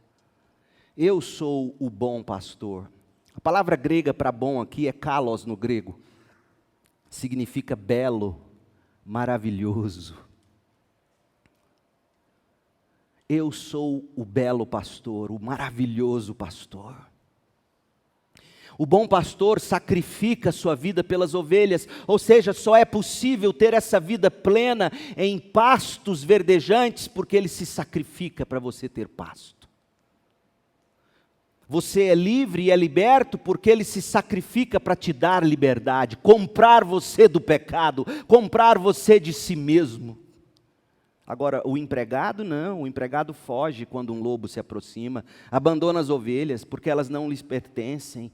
Eu sou o bom pastor. A palavra grega para bom aqui é kalos no grego. Significa belo, maravilhoso. Eu sou o belo pastor, o maravilhoso pastor. O bom pastor sacrifica a sua vida pelas ovelhas, ou seja, só é possível ter essa vida plena em pastos verdejantes, porque ele se sacrifica para você ter pasto. Você é livre e é liberto porque Ele se sacrifica para te dar liberdade, comprar você do pecado, comprar você de si mesmo. Agora, o empregado não, o empregado foge quando um lobo se aproxima, abandona as ovelhas porque elas não lhes pertencem.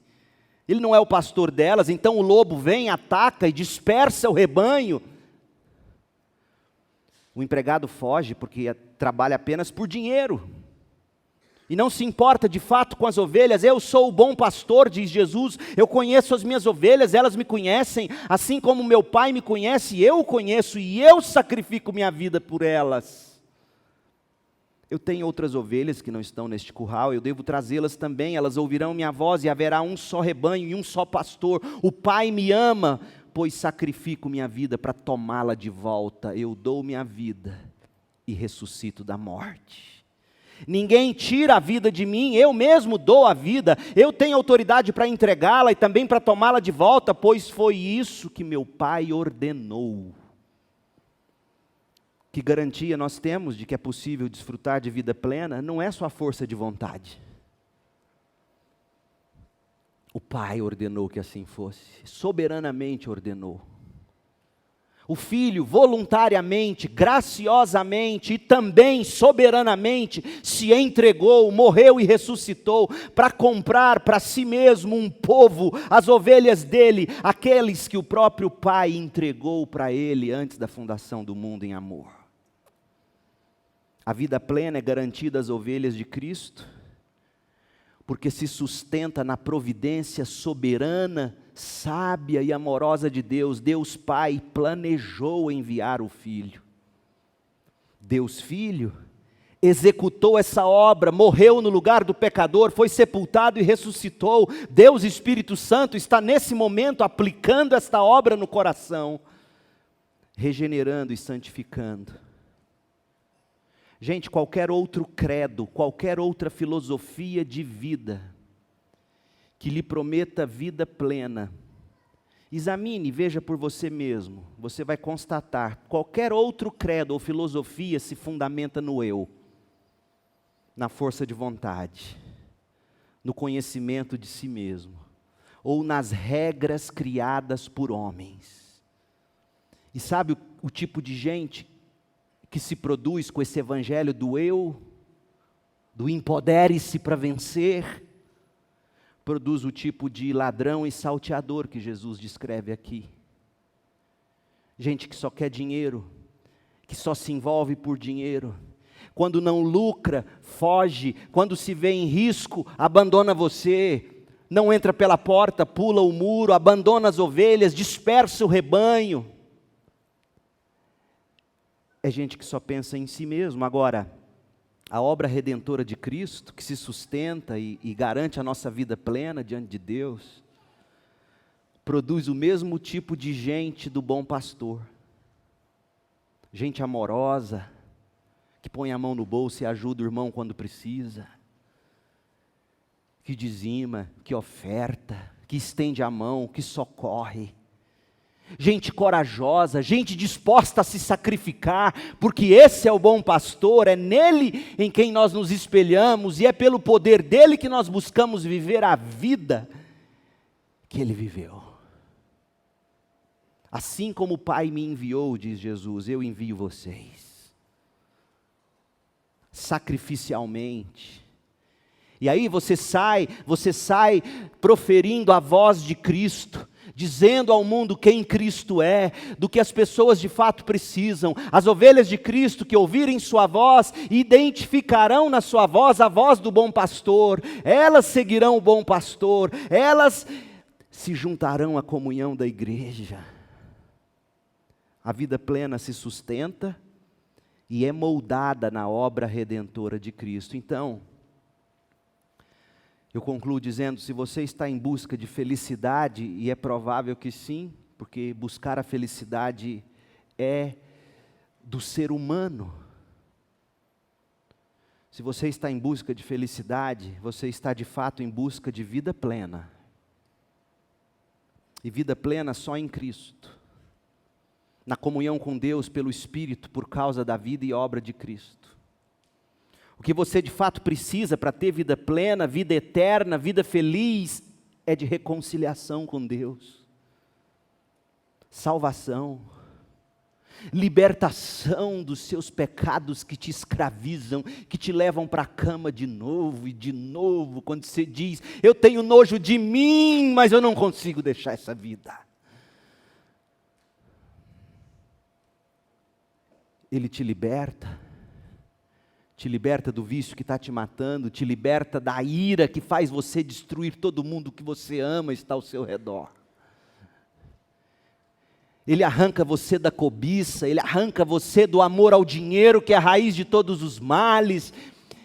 Ele não é o pastor delas, então o lobo vem, ataca e dispersa o rebanho. O empregado foge porque trabalha apenas por dinheiro. E não se importa de fato com as ovelhas. Eu sou o bom pastor, diz Jesus, eu conheço as minhas ovelhas, elas me conhecem, assim como meu Pai me conhece, eu o conheço e eu sacrifico minha vida por elas. Eu tenho outras ovelhas que não estão neste curral, eu devo trazê-las também, elas ouvirão minha voz e haverá um só rebanho e um só pastor. O Pai me ama, pois sacrifico minha vida para tomá-la de volta. Eu dou minha vida e ressuscito da morte. Ninguém tira a vida de mim, eu mesmo dou a vida, eu tenho autoridade para entregá-la e também para tomá-la de volta, pois foi isso que meu Pai ordenou. Que garantia nós temos de que é possível desfrutar de vida plena? Não é só força de vontade. O Pai ordenou que assim fosse, soberanamente ordenou. O Filho voluntariamente, graciosamente e também soberanamente se entregou, morreu e ressuscitou para comprar para si mesmo um povo, as ovelhas dele, aqueles que o próprio Pai entregou para ele antes da fundação do mundo em amor. A vida plena é garantida às ovelhas de Cristo, porque se sustenta na providência soberana, sábia e amorosa de Deus. Deus Pai planejou enviar o Filho. Deus Filho executou essa obra, morreu no lugar do pecador, foi sepultado e ressuscitou. Deus Espírito Santo está nesse momento aplicando esta obra no coração, regenerando e santificando. Gente, qualquer outro credo, qualquer outra filosofia de vida, que lhe prometa vida plena, examine, veja por você mesmo, você vai constatar, qualquer outro credo ou filosofia se fundamenta no eu, na força de vontade, no conhecimento de si mesmo, ou nas regras criadas por homens. E sabe o tipo de gente que se produz com esse evangelho do eu, do empodere-se para vencer? Produz o tipo de ladrão e salteador que Jesus descreve aqui. Gente que só quer dinheiro, que só se envolve por dinheiro. Quando não lucra, foge. Quando se vê em risco, abandona você. Não entra pela porta, pula o muro, abandona as ovelhas, dispersa o rebanho. É gente que só pensa em si mesmo. Agora, a obra redentora de Cristo, que se sustenta e garante a nossa vida plena diante de Deus, produz o mesmo tipo de gente do bom pastor. Gente amorosa, que põe a mão no bolso e ajuda o irmão quando precisa, que dizima, que oferta, que estende a mão, que socorre. Gente corajosa, gente disposta a se sacrificar, porque esse é o bom pastor, é nele em quem nós nos espelhamos, e é pelo poder dele que nós buscamos viver a vida que ele viveu. Assim como o Pai me enviou, diz Jesus, eu envio vocês, sacrificialmente. E aí você sai proferindo a voz de Cristo, dizendo ao mundo quem Cristo é, do que as pessoas de fato precisam. As ovelhas de Cristo que ouvirem sua voz, identificarão na sua voz a voz do bom pastor, elas seguirão o bom pastor, elas se juntarão à comunhão da igreja. A vida plena se sustenta e é moldada na obra redentora de Cristo. Então, eu concluo dizendo, se você está em busca de felicidade, e é provável que sim, porque buscar a felicidade é do ser humano. Se você está em busca de felicidade, você está de fato em busca de vida plena. E vida plena só em Cristo. Na comunhão com Deus pelo Espírito, por causa da vida e obra de Cristo. O que você de fato precisa para ter vida plena, vida eterna, vida feliz, é de reconciliação com Deus, salvação, libertação dos seus pecados que te escravizam, que te levam para a cama de novo e de novo, quando você diz, eu tenho nojo de mim, mas eu não consigo deixar essa vida. Ele te liberta do vício que está te matando, te liberta da ira que faz você destruir todo mundo que você ama está ao seu redor. Ele arranca você da cobiça, ele arranca você do amor ao dinheiro, que é a raiz de todos os males.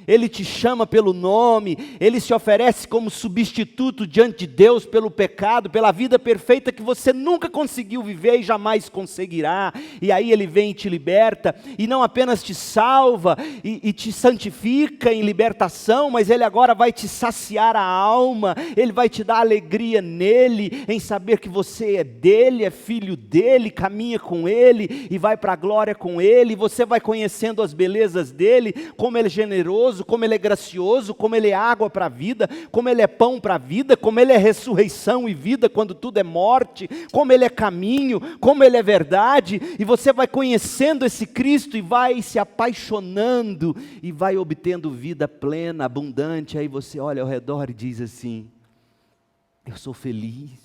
Ele te chama pelo nome, ele se oferece como substituto diante de Deus pelo pecado, pela vida perfeita que você nunca conseguiu viver e jamais conseguirá. E aí ele vem e te liberta, e não apenas te salva e te santifica em libertação, mas ele agora vai te saciar a alma, ele vai te dar alegria nele, em saber que você é dele, é filho dele, caminha com ele e vai para a glória com ele, e você vai conhecendo as belezas dele, como ele é generoso, como ele é gracioso, como ele é água para a vida, como ele é pão para a vida, como ele é ressurreição e vida quando tudo é morte, como ele é caminho, como ele é verdade, e você vai conhecendo esse Cristo e vai se apaixonando e vai obtendo vida plena, abundante. Aí você olha ao redor e diz assim, eu sou feliz,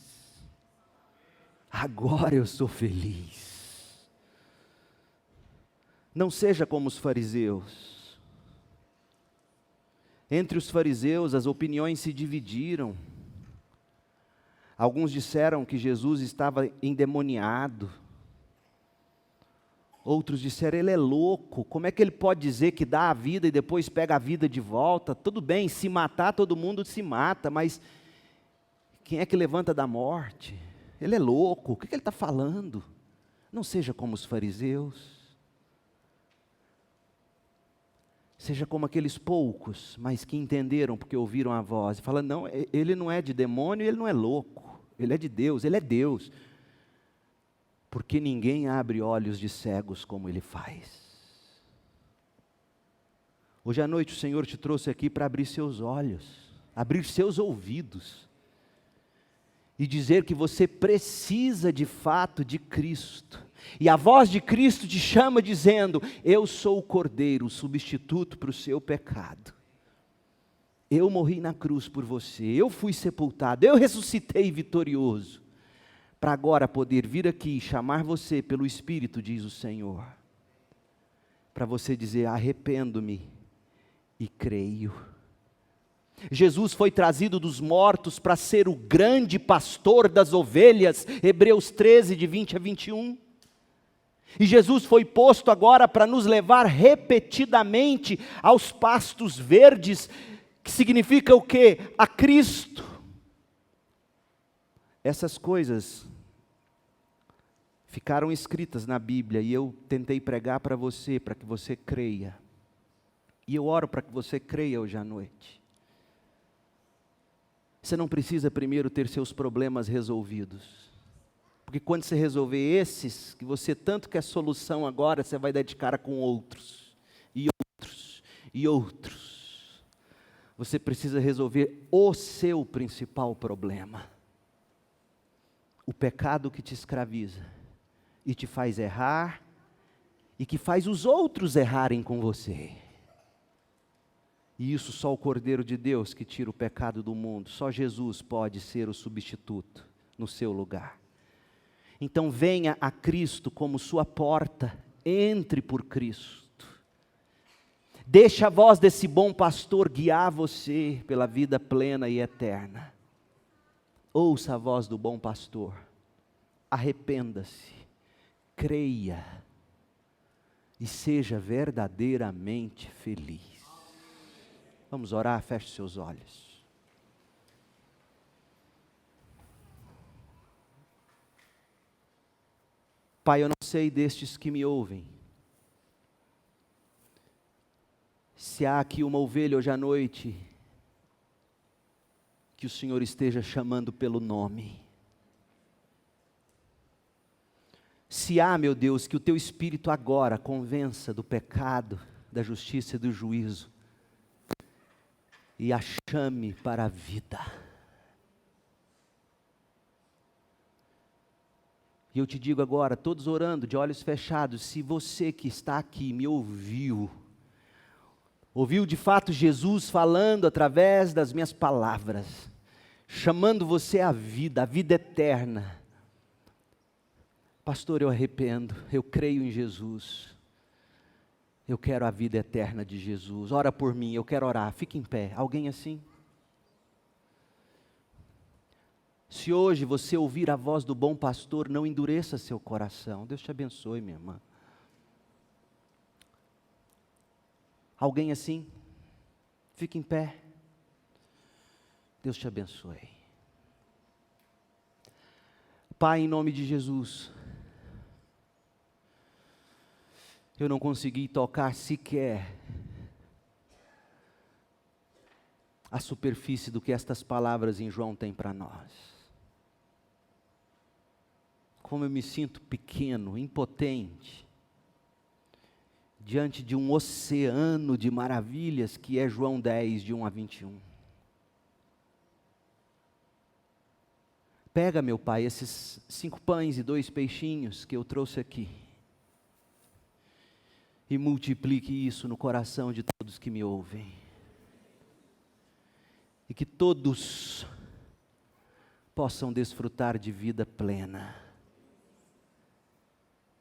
agora eu sou feliz. Não seja como os fariseus, Entre os fariseus, as opiniões se dividiram. Alguns disseram que Jesus estava endemoniado. Outros disseram, ele é louco, como é que ele pode dizer que dá a vida e depois pega a vida de volta? Tudo bem, se matar todo mundo se mata, mas quem é que levanta da morte? Ele é louco, o que ele está falando? Não seja como os fariseus. Seja como aqueles poucos, mas que entenderam porque ouviram a voz. E falam, não, ele não é de demônio, ele não é louco. Ele é de Deus, ele é Deus. Porque ninguém abre olhos de cegos como ele faz. Hoje à noite o Senhor te trouxe aqui para abrir seus olhos, abrir seus ouvidos. E dizer que você precisa de fato de Cristo. E a voz de Cristo te chama dizendo, eu sou o Cordeiro, o substituto para o seu pecado. Eu morri na cruz por você, eu fui sepultado, eu ressuscitei vitorioso. Para agora poder vir aqui e chamar você pelo Espírito, diz o Senhor. Para você dizer, arrependo-me e creio. Jesus foi trazido dos mortos para ser o grande pastor das ovelhas, Hebreus 13, de 20 a 21. E Jesus foi posto agora para nos levar repetidamente aos pastos verdes, que significa o quê? A Cristo. Essas coisas ficaram escritas na Bíblia e eu tentei pregar para você, para que você creia. E eu oro para que você creia hoje à noite. Você não precisa primeiro ter seus problemas resolvidos. Porque quando você resolver esses, que você tanto quer solução agora, você vai dar de cara com outros, e outros, e outros. Você precisa resolver o seu principal problema. O pecado que te escraviza, e te faz errar, e que faz os outros errarem com você. E isso só o Cordeiro de Deus que tira o pecado do mundo, só Jesus pode ser o substituto no seu lugar. Então venha a Cristo como sua porta, entre por Cristo. Deixe a voz desse bom pastor guiar você pela vida plena e eterna. Ouça a voz do bom pastor, arrependa-se, creia e seja verdadeiramente feliz. Vamos orar, feche seus olhos. Pai, eu não sei destes que me ouvem, se há aqui uma ovelha hoje à noite, que o Senhor esteja chamando pelo nome. Se há, meu Deus, que o Teu Espírito agora convença do pecado, da justiça e do juízo, e a chame para a vida. E eu te digo agora, todos orando, de olhos fechados, se você que está aqui me ouviu de fato Jesus falando através das minhas palavras, chamando você à vida, a vida eterna. Pastor, eu arrependo, eu creio em Jesus. Eu quero a vida eterna de Jesus. Ora por mim, eu quero orar. Fique em pé. Alguém assim? Se hoje você ouvir a voz do bom pastor, não endureça seu coração. Deus te abençoe, minha irmã. Alguém assim? Fique em pé. Deus te abençoe. Pai, em nome de Jesus, eu não consegui tocar sequer a superfície do que estas palavras em João têm para nós. Como eu me sinto pequeno, impotente, diante de um oceano de maravilhas que é João 10, de 1 a 21. Pega, meu Pai, esses 5 pães e 2 peixinhos que eu trouxe aqui, e multiplique isso no coração de todos que me ouvem. E que todos possam desfrutar de vida plena,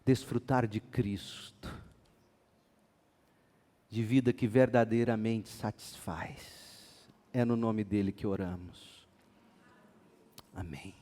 desfrutar de Cristo, de vida que verdadeiramente satisfaz. É no nome dele que oramos. Amém.